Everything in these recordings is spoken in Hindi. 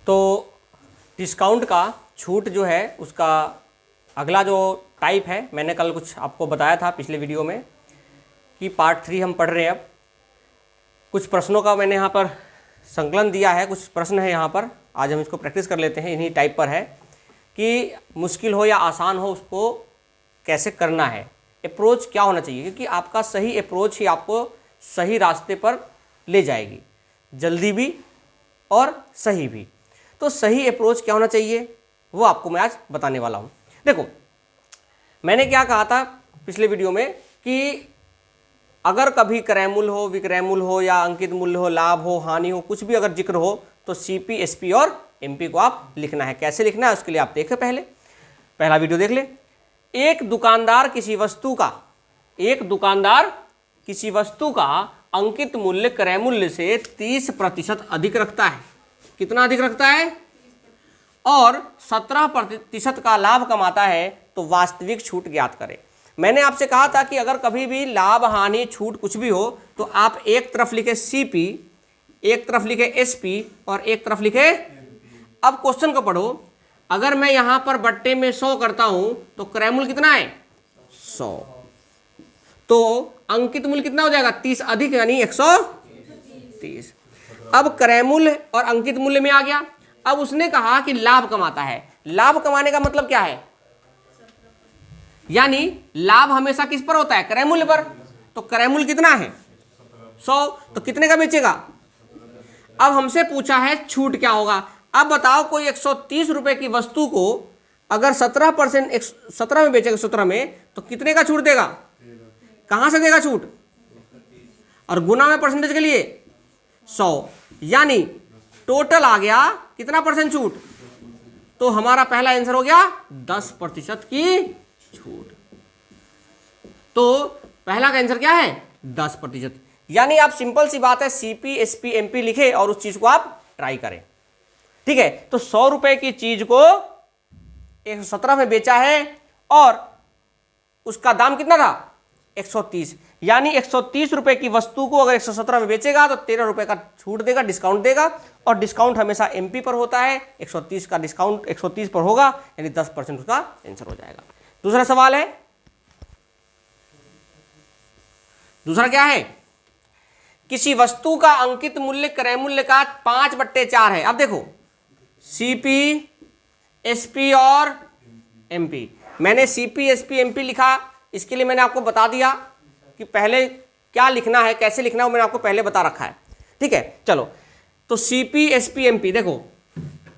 तो डिस्काउंट का छूट जो है उसका अगला जो टाइप है, मैंने कल कुछ आपको बताया था पिछले वीडियो में कि पार्ट 3 हम पढ़ रहे हैं। अब कुछ प्रश्नों का मैंने यहाँ पर संकलन दिया है, कुछ प्रश्न है यहाँ पर, आज हम इसको प्रैक्टिस कर लेते हैं। इन्हीं टाइप पर है कि मुश्किल हो या आसान हो उसको कैसे करना है, अप्रोच क्या होना चाहिए, क्योंकि आपका सही अप्रोच ही आपको सही रास्ते पर ले जाएगी, जल्दी भी और सही भी। तो सही अप्रोच क्या होना चाहिए वो आपको मैं आज बताने वाला हूँ। देखो, मैंने क्या कहा था पिछले वीडियो में कि अगर कभी क्रय मूल्य हो, विक्रय मूल्य हो या अंकित मूल्य हो, लाभ हो, हानि हो, कुछ भी अगर जिक्र हो तो सीपी, एसपी और एमपी को आप लिखना है। कैसे लिखना है उसके लिए आप देखें, पहला वीडियो देख ले। एक दुकानदार किसी वस्तु का अंकित मूल्य क्रय मूल्य से 30% अधिक रखता है। कितना अधिक रखता है? और 17% का लाभ कमाता है, तो वास्तविक छूट ज्ञात करें। मैंने आपसे कहा था कि अगर कभी भी लाभ, हानि, छूट कुछ भी हो तो आप एक तरफ लिखे सीपी, एक तरफ लिखे एसपी और एक तरफ लिखे। अब क्वेश्चन को पढ़ो। अगर मैं यहां पर बट्टे में 100 करता हूं तो क्रय मूल्य कितना है? 100। तो अंकित मूल्य कितना हो जाएगा? 30 अधिक यानी 130। अब क्रय मूल्य और अंकित मूल्य में आ गया। अब उसने कहा कि लाभ कमाता है। लाभ कमाने का मतलब क्या है? यानी लाभ हमेशा किस पर होता है? क्रय मूल्य पर। तो क्रय मूल्य कितना है? 100। तो कितने का बेचेगा? अब हमसे पूछा है छूट क्या होगा। अब बताओ, कोई 130 रुपए की वस्तु को अगर 17% 17 में बेचेगा, 17 में, तो कितने का छूट देगा? कहां से देगा छूट? और गुना में परसेंटेज के लिए 100, यानी टोटल आ गया कितना परसेंट छूट? तो हमारा पहला आंसर हो गया 10% की छूट। तो पहला का आंसर क्या है? 10%। यानी आप सिंपल सी बात है, सीपी, एसपी, एमपी लिखे और उस चीज को आप ट्राई करें। ठीक है, तो 100 रुपए की चीज को 117 में बेचा है और उसका दाम कितना था? 130। यानी 130 रुपए की वस्तु को अगर 117 में बेचेगा तो 13 रुपए का छूट देगा, डिस्काउंट देगा। और डिस्काउंट हमेशा एमपी पर होता है। 130 का डिस्काउंट 130 पर होगा, यानी 10% उसका आंसर हो जाएगा। दूसरा सवाल है, दूसरा क्या है? किसी वस्तु का अंकित मूल्य क्रय मूल्य का 5/4 है। अब देखो, सीपी, एसपी और एमपी। मैंने सीपी, एसपी, एमपी लिखा, इसके लिए मैंने आपको बता दिया कि पहले क्या लिखना है, कैसे लिखना है, वो मैंने आपको पहले बता रखा है। ठीक है, चलो। तो सीपी, एसपी, एमपी, देखो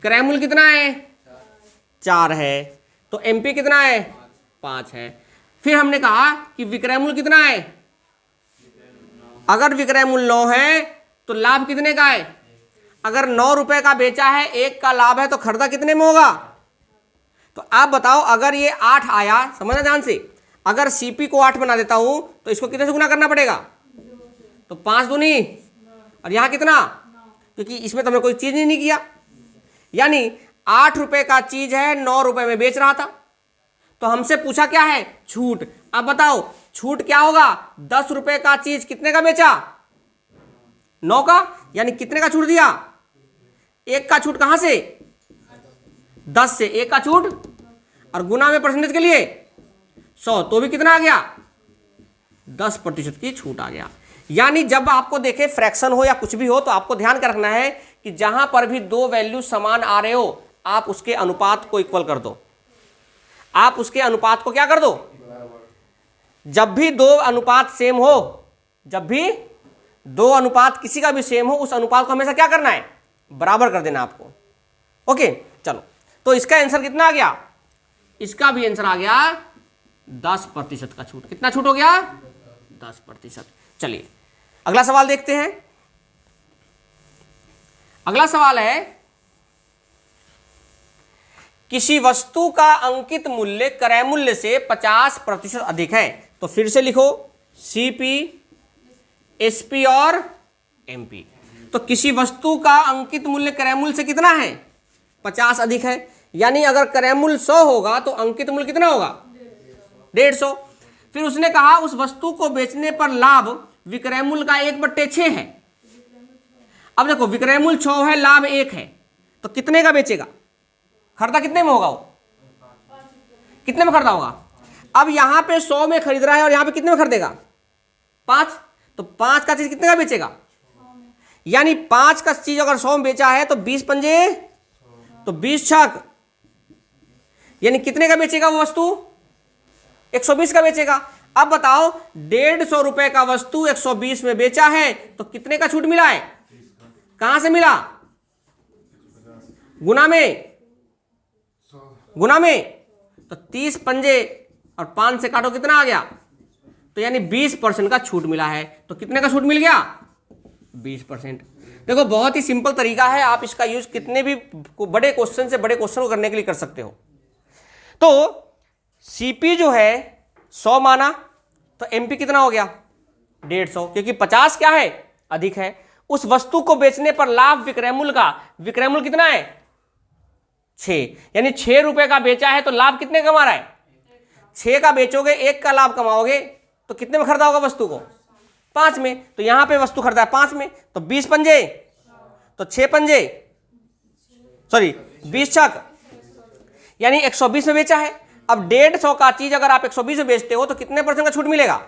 क्रय मूल्य कितना है? 4 है। तो एमपी कितना है? 5 है। फिर हमने कहा कि विक्रय मूल्य कितना है? अगर विक्रय मूल्य 9 है तो लाभ कितने का है? अगर 9 रुपए का बेचा है, 1 का लाभ है, तो खरीदा कितने में होगा? तो आप बताओ, अगर ये 8 आया, समझना ध्यान से, अगर सीपी को 8 बना देता हूं तो इसको कितने से गुना करना पड़ेगा? तो 5 दूनी, और यहां कितना? क्योंकि इसमें तो हमने कोई चीज नहीं किया। यानी 8 रुपए का चीज है, 9 रुपए में बेच रहा था। तो हमसे पूछा क्या है? छूट। अब बताओ छूट क्या होगा? 10 रुपए का चीज कितने का बेचा? 9 का, यानी कितने का छूट दिया? 1 का छूट। कहां से? 10 से 1 का छूट, और गुना में परसेंटेज के लिए 100, तो भी कितना आ गया? 10% की छूट आ गया। यानी जब आपको देखे फ्रैक्शन हो या कुछ भी हो, तो आपको ध्यान कर रखना है कि जहां पर भी दो वैल्यू समान आ रहे हो, आप उसके अनुपात को इक्वल कर दो। आप उसके अनुपात को क्या कर दो? जब भी दो अनुपात सेम हो, जब भी दो अनुपात किसी का भी सेम हो, उस अनुपात को हमेशा क्या करना है? बराबर कर देना आपको। ओके, चलो। तो इसका आंसर कितना आ गया? इसका भी आंसर आ गया 10% का छूट। कितना छूट हो गया? 10%। चलिए अगला सवाल देखते हैं। अगला सवाल है, किसी वस्तु का अंकित मूल्य क्रय मूल्य से 50% अधिक है। तो फिर से लिखो, सीपी, एसपी और एमपी। तो किसी वस्तु का अंकित मूल्य क्रय मूल्य से कितना है? 50 अधिक है। यानी अगर क्रय मूल्य 100 होगा तो अंकित मूल्य कितना होगा? 150। फिर उसने कहा उस वस्तु को बेचने पर लाभ विक्रय मूल्य का 1/6 है। अब देखो, विक्रय मूल्य 6 है, लाभ 1 है, तो कितने का बेचेगा, खरीदा कितने में होगा वो, कितने में खरीदा होगा। अब यहां पे 100 में खरीद रहा है और यहां पे कितने में खरीदेगा, 5, तो 5 का चीज कितने का बेचेगा, यानी 5 का चीज अगर 100 में बेचा है तो 20 पंजे तो 20 छक, यानी कितने का बेचेगा वो वस्तु, 120 का बेचेगा। अब बताओ 150 रुपए का वस्तु 120 में बेचा है तो कितने का छूट मिला है, कहां से मिला, गुना में, गुना में, तो 30 पंजे और 5 से काटो कितना आ गया, तो यानी 20% का छूट मिला है। तो कितने का छूट मिल गया, 20%। देखो बहुत ही सिंपल तरीका है, आप इसका यूज कितने भी बड़े क्वेश्चन से बड़े क्वेश्चन को करने के लिए कर सकते हो। तो सीपी जो है 100 माना तो एमपी कितना हो गया 150, क्योंकि 50 क्या है अधिक है। उस वस्तु को बेचने पर लाभ विक्रय मूल्य का, विक्रय मूल्य कितना है 6, यानी 6 रुपए का बेचा है तो लाभ कितने कमा रहा है, 6 का बेचोगे 1 का लाभ कमाओगे तो कितने में खरीदा होगा वस्तु को, 5 में। तो यहां पे वस्तु खरीदा है 5 में, तो 20 पंजे तो 6 पंजे सॉरी 20 छक, यानी 120 में बेचा है। अब 150 का चीज अगर आप 120 में बेचते हो तो कितने % का छूट मिलेगा,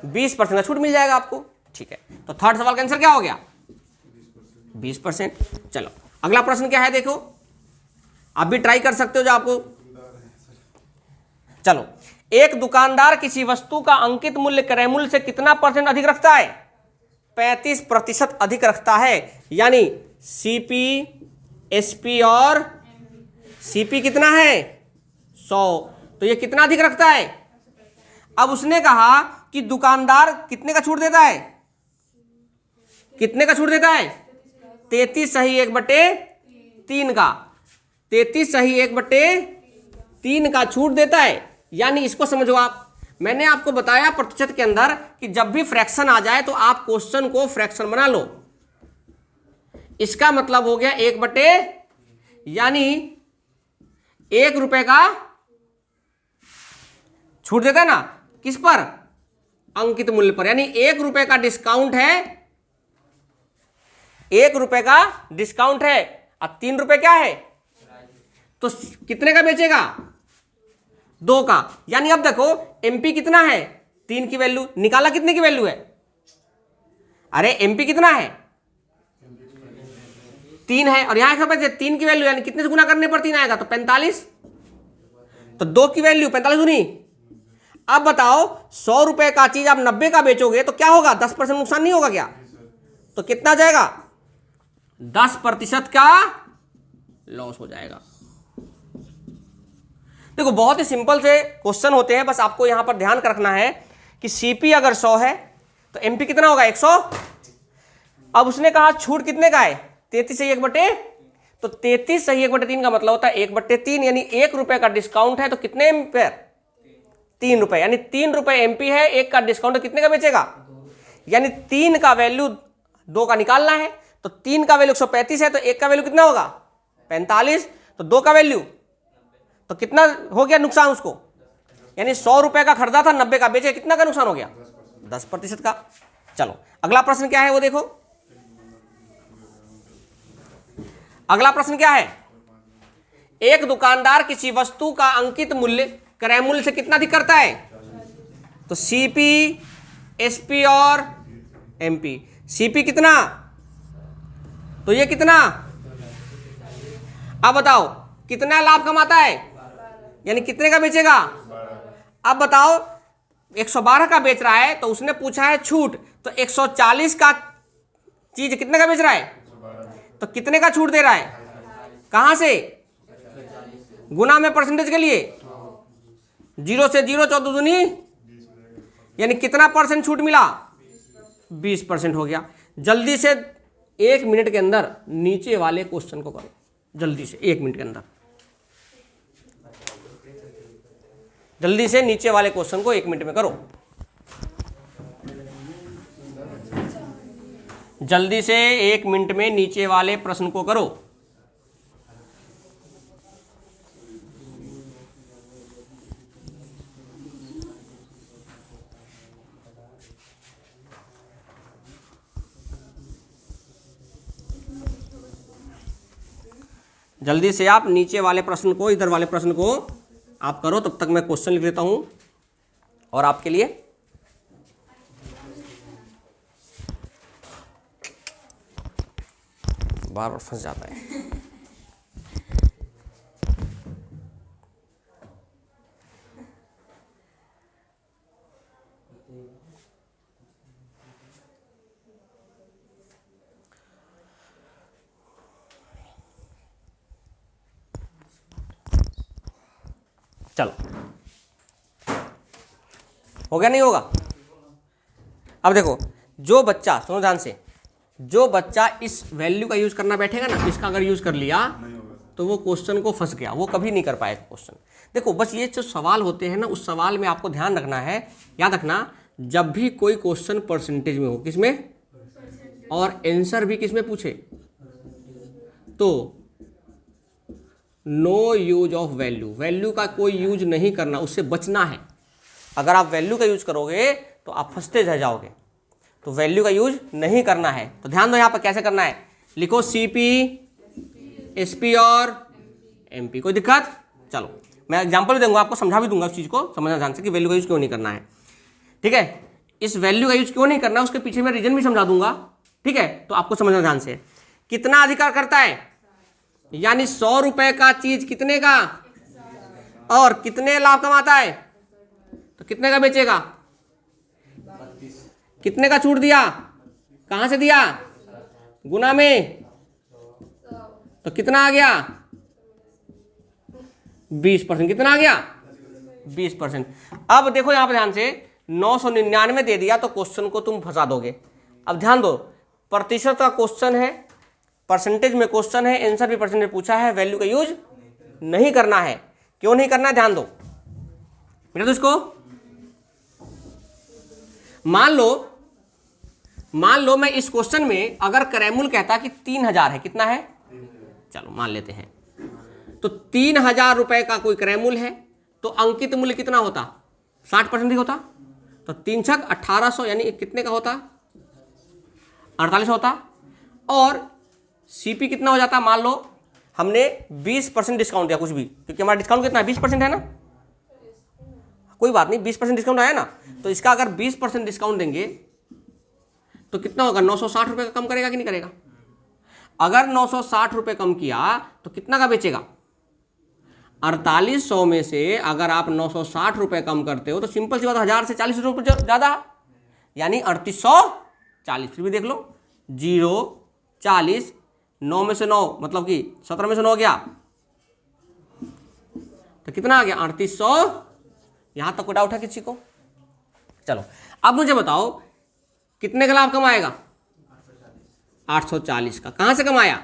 20% का छूट मिल जाएगा आपको। ठीक है, तो थर्ड सवाल का आंसर क्या हो गया 20%। चलो अगला प्रश्न क्या है, देखो आप भी ट्राई कर सकते हो जो आपको। चलो, एक दुकानदार किसी वस्तु का अंकित मूल्य क्रय मूल्य से कितना % अधिक रखता है, 35% अधिक रखता है, यानी सीपी एसपी और सीपी कितना है 100, तो ये कितना अधिक रखता है। अब उसने कहा कि दुकानदार कितने का छूट देता है, कितने का छूट देता है 33 सही 1/3 का, 33 सही 1/3 का छूट देता है। यानी इसको समझो आप, मैंने आपको बताया प्रतिशत के अंदर कि जब भी फ्रैक्शन आ जाए तो आप क्वेश्चन को फ्रैक्शन बना लो। इसका मतलब हो गया 1/, यानी 1 रुपए का छूट देता है ना, किस पर, अंकित मूल्य पर, यानी 1 रुपए का डिस्काउंट है, 1 रुपए का डिस्काउंट है और 3 रुपए क्या है, तो कितने का बेचेगा 2 का। यानी अब देखो एमपी कितना है 3 की वैल्यू निकाला, कितने की वैल्यू है, अरे एमपी कितना है 3 है, और यहां 3 की वैल्यू यानी कितने से गुना करने पर 3 आएगा, तो 45, तो 2 की वैल्यू 45 गुनी। अब बताओ 100 रुपए का चीज आप 90 का बेचोगे तो क्या होगा, 10% नुकसान नहीं होगा क्या, तो कितना जाएगा 10% का लॉस हो जाएगा। देखो बहुत ही सिंपल से क्वेश्चन होते हैं, बस आपको यहां पर ध्यान रखना है कि सीपी अगर 100 है तो एमपी कितना होगा 100। अब उसने कहा छूट कितने का है 33 सही 1/, तो 33 सही 1/3 का मतलब होता है 1/3, यानी 1 रुपए का डिस्काउंट है तो कितने पर 3 रुपए, यानी 3 रुपए एमपी है, 1 का डिस्काउंट है कितने का बेचेगा, यानी 3 का वैल्यू 2 का निकालना है, तो 3 का वैल्यू 135 है तो 1 का वैल्यू कितना होगा 45, तो 2 का वैल्यू तो कितना हो गया नुकसान उसको, यानी 100 रुपए का खरीदा था 90 का बेचे, कितना का नुकसान हो गया 10% का। चलो अगला प्रश्न क्या है वो देखो, अगला प्रश्न क्या है, एक दुकानदार किसी वस्तु का अंकित मूल्य क्रय मूल्य से कितना अधिक करता है, तो सीपी एसपी और एमपी। सीपी कितना, तो ये कितना, अब बताओ कितना लाभ कमाता है, यानी कितने का बेचेगा। अब बताओ 112 का बेच रहा है तो उसने पूछा है छूट, तो 140 का चीज कितने का बेच रहा है, तो कितने का छूट दे रहा है, कहां से, गुना में परसेंटेज के लिए 0 से 0 14 दूनी, यानी कितना % छूट मिला 20% हो गया। जल्दी से 1 मिनट के अंदर नीचे वाले क्वेश्चन को करो, जल्दी से 1 मिनट के अंदर, जल्दी से नीचे वाले क्वेश्चन को 1 मिनट में करो, जल्दी से 1 मिनट में नीचे वाले प्रश्न को करो। जल्दी से आप नीचे वाले प्रश्न को, इधर वाले प्रश्न को आप करो, तब तक मैं क्वेश्चन लिख देता हूं और आपके लिए। बार बार फंस जाता है। चलो, हो गया नहीं होगा? अब देखो, जो बच्चा, सुनो ध्यान से, जो बच्चा इस वैल्यू का यूज करना बैठेगा ना, इसका अगर यूज कर लिया तो वो क्वेश्चन को फंस गया, वो कभी नहीं कर पाएगा क्वेश्चन। देखो बस ये जो सवाल होते हैं ना, उस सवाल में आपको ध्यान रखना है, याद रखना, जब भी कोई क्वेश्चन परसेंटेज में हो, किसमें, और आंसर भी किसमें पूछे, तो no use of value, value का कोई यूज नहीं करना, उससे बचना है। अगर आप वैल्यू का यूज करोगे तो आप फंसते रह जाओगे, तो वैल्यू का यूज नहीं करना है। तो ध्यान दो यहाँ पर कैसे करना है, लिखो सीपी, एसपी और एमपी। कोई दिक्कत? चलो मैं एग्जांपल भी दूंगा आपको, समझा भी दूंगा उस चीज़ को, समझना ध्यान से कि वैल्यू का यूज क्यों नहीं करना है। ठीक है, इस वैल्यू का यूज क्यों नहीं करना, उसके पीछे मैं रीजन भी समझा दूंगा। ठीक है, तो आपको समझना ध्यान से। कितना अधिकार करता है, यानी 100 रुपए का चीज कितने का, और कितने लाभ कमाता है, तो कितने का बेचेगा, कितने का छूट दिया, कहां से दिया, गुना में, तो कितना आ गया, 20%। कितना आ गया, 20%। अब देखो यहां पर ध्यान से, 999 दे दिया तो क्वेश्चन को तुम फंसा दोगे। अब ध्यान दो, प्रतिशत का क्वेश्चन है, परसेंटेज में क्वेश्चन है, आंसर भी परसेंटेज पूछा है, वैल्यू का यूज नहीं करना है। क्यों नहीं करना है, ध्यान दो बेटा। तो इसको मान लो मैं इस क्वेश्चन में अगर क्रैमुल कहता कि 3000 है, कितना है, चलो मान लेते हैं, तो 3000 रुपए का कोई क्रैमुल है, तो अंकित मूल्य कितना होता, 60% ही होता, तो 3 छक 1800, यानी कितने का होता, 48 होता। और सीपी कितना हो जाता, मान लो हमने 20% डिस्काउंट दिया, कुछ भी, क्योंकि हमारा डिस्काउंट कितना है, 20% है ना, कोई बात नहीं, 20% डिस्काउंट आया ना, तो इसका अगर 20% डिस्काउंट देंगे तो कितना होगा, 960 रुपये का कम करेगा कि नहीं करेगा। अगर 960 रुपये कम किया तो कितना का बेचेगा, 4800 में से अगर आप 960 रुपये कम करते हो तो सिंपल सी बात, 1000 से 40 रुपये ज़्यादा, यानी 3840। फिर भी देख लो, 0 40, 9 में से 9 मतलब कि 17 में से 9 गया, तो कितना आ गया, 3800। यहां तक कोई डाउट है किसी को? चलो अब मुझे बताओ कितने का लाभ कमाएगा, 840 का। कहां से कमाया,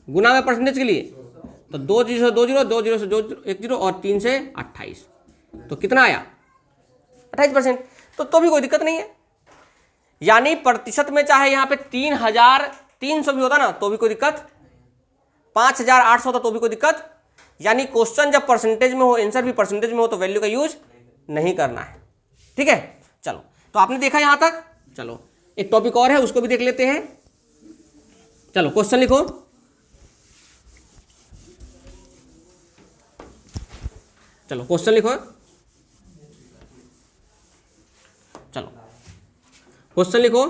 गुना में परसेंटेज के लिए, तो 2 0 से 2 0, 2 0 से 2 1 0 और 3 से 28, तो कितना आया, 28%। तो भी कोई दिक्कत नहीं है, यानी प्रतिशत में चाहे यहाँ पे 3300 भी होता ना तो भी कोई दिक्कत, 5800 होता तो भी कोई दिक्कत। यानी क्वेश्चन जब परसेंटेज में हो, आंसर भी परसेंटेज में हो, तो वैल्यू का यूज नहीं करना है। ठीक है, चलो तो आपने देखा यहां तक। चलो एक टॉपिक और है, उसको भी देख लेते हैं। चलो क्वेश्चन लिखो, चलो क्वेश्चन लिखो, चलो क्वेश्चन लिखो।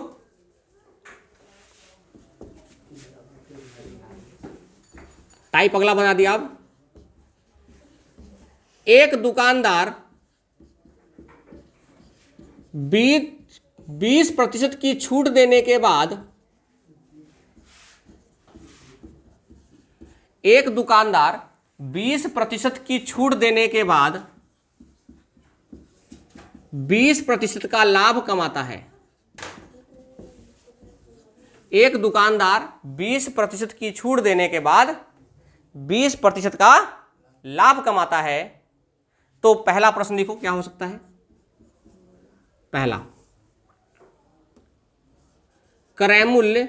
टाइप अगला बना दिया। अब एक दुकानदार 20% की छूट देने के बाद, एक दुकानदार 20% की छूट देने के बाद 20% का लाभ कमाता है। एक दुकानदार 20% की छूट देने के बाद 20% का लाभ कमाता है, तो पहला प्रश्न लिखो क्या हो सकता है। पहला, क्रय मूल्य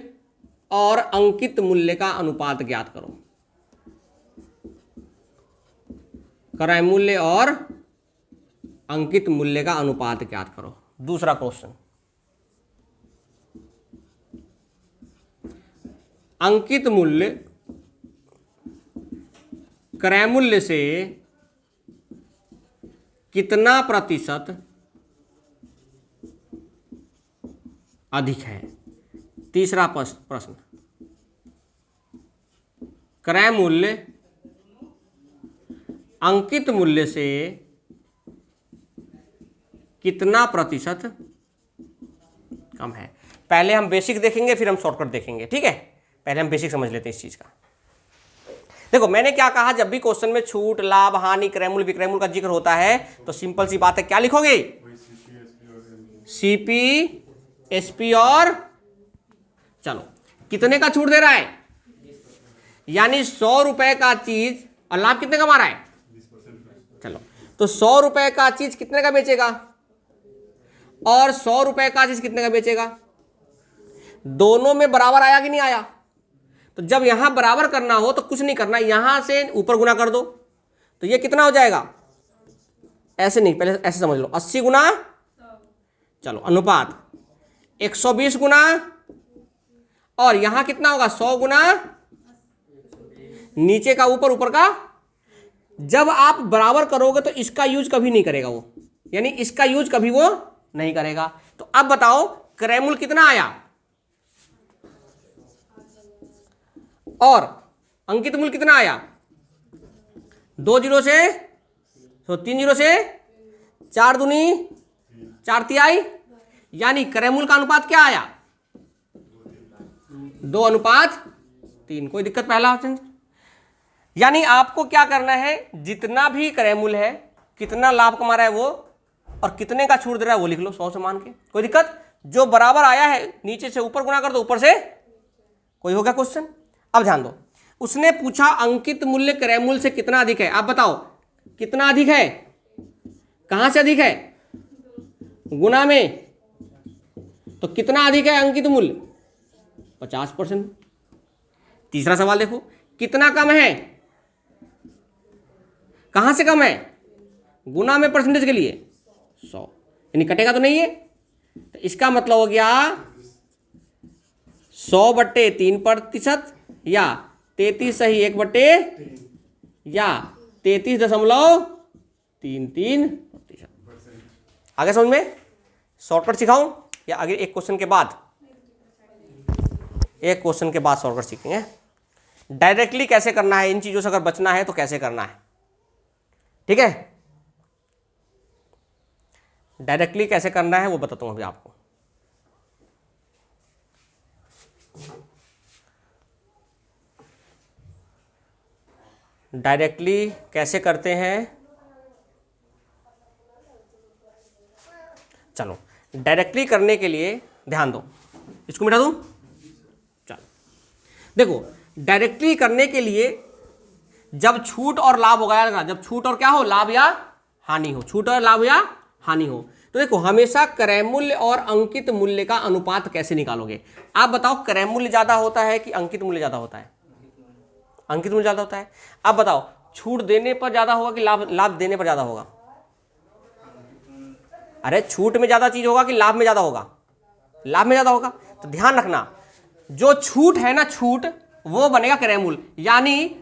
और अंकित मूल्य का अनुपात ज्ञात करो। क्रय मूल्य और अंकित मूल्य का अनुपात ज्ञात करो। दूसरा क्वेश्चन, अंकित मूल्य क्रय मूल्य से कितना प्रतिशत अधिक है। तीसरा प्रश्न, क्रय मूल्य अंकित मूल्य से कितना प्रतिशत कम है। पहले हम बेसिक देखेंगे, फिर हम शॉर्टकट देखेंगे, ठीक है। पहले हम बेसिक समझ लेते हैं इस चीज का। देखो मैंने क्या कहा, जब भी क्वेश्चन में छूट, लाभ, हानि, क्रय मूल्य, विक्रय मूल्य का जिक्र होता है तो सिंपल सी बात है, क्या लिखोगे? सीपी, एसपी और चलो कितने का छूट दे रहा है, यानी 100 रुपए का चीज और लाभ कितने का मारा है? चलो तो 100 रुपए का चीज कितने का बेचेगा और 100 रुपए का चीज कितने का बेचेगा? दोनों में बराबर आया कि नहीं आया? तो जब यहां बराबर करना हो तो कुछ नहीं करना, यहां से ऊपर गुना कर दो, तो ये कितना हो जाएगा? ऐसे नहीं, पहले ऐसे समझ लो, 80 गुना, चलो अनुपात 120 गुना, और यहां कितना होगा? 100 गुना, नीचे का ऊपर, ऊपर का। जब आप बराबर करोगे तो इसका यूज कभी नहीं करेगा वो, यानी इसका यूज कभी वो नहीं करेगा। तो अब बताओ क्रय मूल्य कितना आया और अंकित मूल्य कितना आया? 2 जीरो से, तो 3 जीरो से 4 दूनी 4 तिहाई, यानी क्रय मूल्य का अनुपात क्या आया? 2:3। कोई दिक्कत? पहला ऑप्शन। यानी आपको क्या करना है, जितना भी क्रय मूल्य है, कितना लाभ कमा रहा है वो, और कितने का छूट दे रहा है वो लिख लो 100 से मान के। कोई दिक्कत? जो बराबर आया है नीचे से ऊपर गुना कर दो, ऊपर से। कोई हो गया क्वेश्चन? अब ध्यान दो, उसने पूछा अंकित मूल्य क्रय मूल्य से कितना अधिक है। आप बताओ कितना अधिक है? कहां से अधिक है? गुना में। तो कितना अधिक है अंकित मूल्य? 50%। तीसरा सवाल देखो, कितना कम है? कहां से कम है? गुना में परसेंटेज के लिए 100, यानी कटेगा तो नहीं है। तो इसका मतलब हो गया 100/3%, या 33 सही 1/, या 33.33%। आगे समझ में? शॉर्टकट सिखाऊं या आगे एक क्वेश्चन के बाद? एक क्वेश्चन के बाद शॉर्टकट सीखेंगे। डायरेक्टली कैसे करना है, इन चीजों से अगर बचना है तो कैसे करना है, ठीक है। डायरेक्टली कैसे करना है वो बताता हूं अभी आपको। डायरेक्टली कैसे करते हैं, चलो डायरेक्टली करने के लिए ध्यान दो। इसको मिटा दूं? चलो देखो, डायरेक्टली करने के लिए जब छूट और लाभ होगा, जब छूट और क्या हो, लाभ या हानि हो, छूट और लाभ या हानि हो, तो देखो हमेशा क्रय मूल्य और अंकित मूल्य का अनुपात कैसे निकालोगे? आप बताओ क्रय मूल्य ज्यादा होता है कि अंकित मूल्य ज्यादा होता है? अंकित मूल्य ज्यादा होता है। अब बताओ छूट देने पर ज्यादा होगा कि लाभ देने पर ज्यादा होगा? अरे छूट में ज्यादा चीज होगा कि लाभ में ज्यादा होगा? लाभ में ज्यादा होगा। तो ध्यान रखना, जो छूट है ना, छूट वो बनेगा क्रय मूल्य। यानी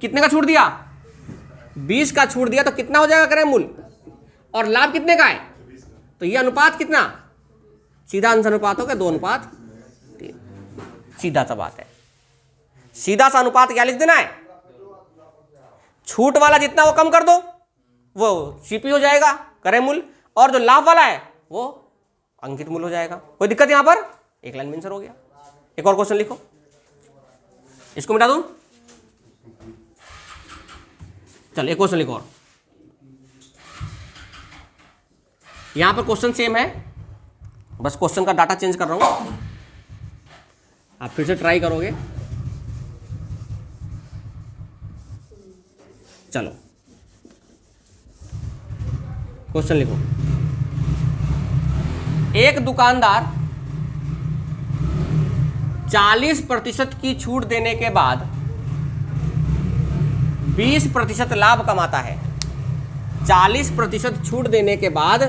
कितने का छूट दिया? 20 का छूट दिया, तो कितना हो जाएगा क्रय मूल्य? और लाभ कितने का है? तो ये अनुपात कितना? सीधा अंश अनुपात हो गया 2:3। सीधा सा बात है, सीधा सा अनुपात क्या लिख देना है? छूट वाला जितना वो कम कर दो, वो सीपी हो जाएगा क्रय मूल्य, और जो लाभ वाला है वो अंकित मूल्य हो जाएगा। कोई दिक्कत यहां पर? एक लाइन में आंसर हो गया। एक और क्वेश्चन लिखो, इसको मिटा दूं? चल एक क्वेश्चन लिखो और। यहां पर क्वेश्चन सेम है, बस क्वेश्चन का डाटा चेंज कर रहा हूं। आप फिर से ट्राई करोगे। चलो क्वेश्चन लिखो। एक दुकानदार 40% की छूट देने के बाद 20% लाभ कमाता है। 40% छूट देने के बाद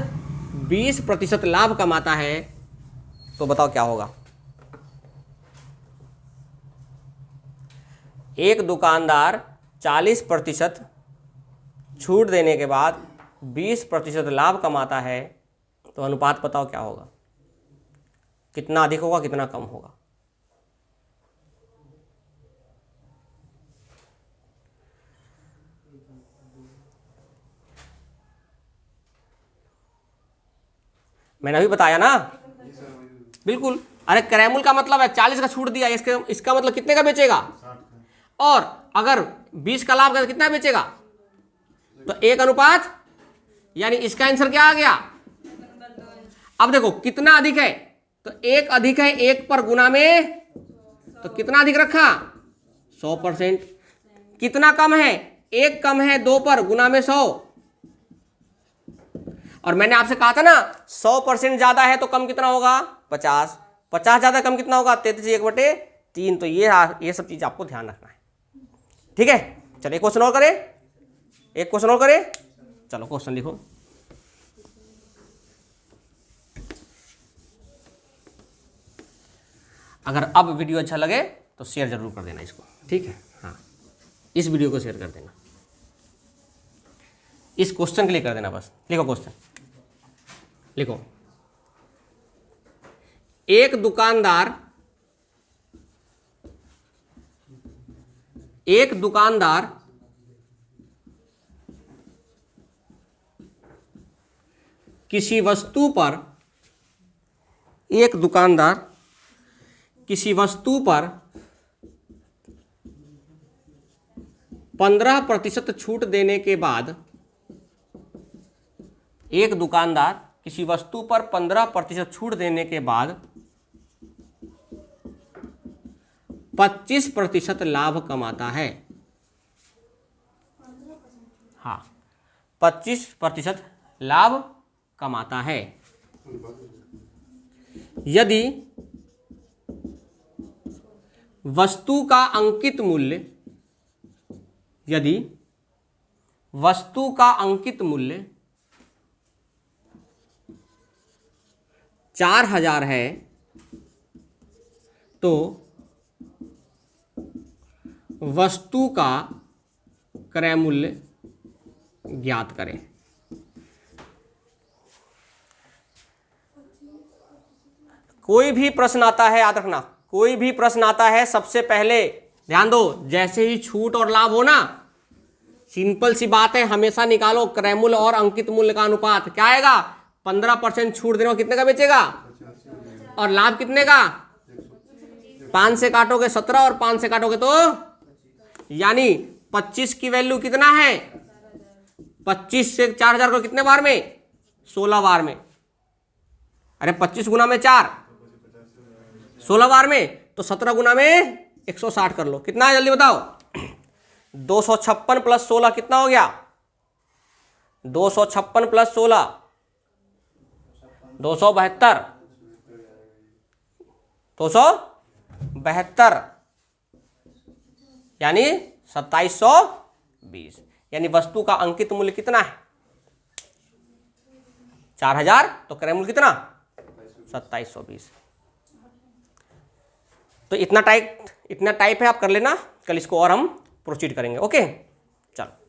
20% लाभ कमाता है, तो बताओ क्या होगा? एक दुकानदार 40% छूट देने के बाद 20% लाभ कमाता है, तो अनुपात बताओ क्या होगा, कितना अधिक होगा कितना कम होगा। मैंने अभी बताया ना, बिल्कुल। अरे क्रैमुल का मतलब है 40 का छूट दिया, इसका मतलब कितने का बेचेगा, और अगर 20 का लाभ का कितना बेचेगा, तो 1 यानी इसका आंसर क्या आ गया। अब देखो कितना अधिक है, तो 1 अधिक है 1 पर गुना में, तो कितना अधिक रखा 100%। कितना कम है, 1 कम है 2 पर गुना में 100। और मैंने आपसे कहा था ना 100% ज्यादा है तो कम कितना होगा 50, 50 ज्यादा कम कितना होगा 33/1/3। तो ये सब चीज आपको ध्यान रखना है, ठीक है। चलो एक क्वेश्चन और करें, एक क्वेश्चन और करें। चलो क्वेश्चन लिखो। अगर अब वीडियो अच्छा लगे तो शेयर जरूर कर देना इसको, ठीक है। हाँ, इस वीडियो को शेयर कर देना, इस क्वेश्चन के लिए कर देना बस। लिखो क्वेश्चन, लिखो। एक दुकानदार किसी वस्तु पर 15% छूट देने के बाद, एक दुकानदार किसी वस्तु पर 15% छूट देने के बाद 25% लाभ कमाता है। हाँ, 25% लाभ कमाता है। यदि वस्तु का अंकित मूल्य 4000 है, तो वस्तु का क्रय मूल्य ज्ञात करें। कोई भी प्रश्न आता है, याद रखना, कोई भी प्रश्न आता है सबसे पहले ध्यान दो, जैसे ही छूट और लाभ हो ना, सिंपल सी बात है, हमेशा निकालो क्रय मूल्य और अंकित मूल्य का अनुपात। क्या आएगा, 15% छूट देने में कितने का बेचेगा, और लाभ कितने का, 5 से काटोगे 17 और 5 से काटोगे तो, यानी 25 की वैल्यू कितना है, 25 से 4000 को कितने बार में, 16 बार में। अरे 25 गुना में 4, 16 बार में, तो 17 गुना में 160 कर लो, कितना है जल्दी बताओ। 256 प्लस 16 कितना हो गया, 256 प्लस 16 272, 272 यानी 2720। यानी वस्तु का अंकित मूल्य कितना है 4000, तो क्रय मूल्य कितना 2720। तो इतना टाइप है, आप कर लेना, कल इसको और हम प्रोसीड करेंगे। ओके, चलो।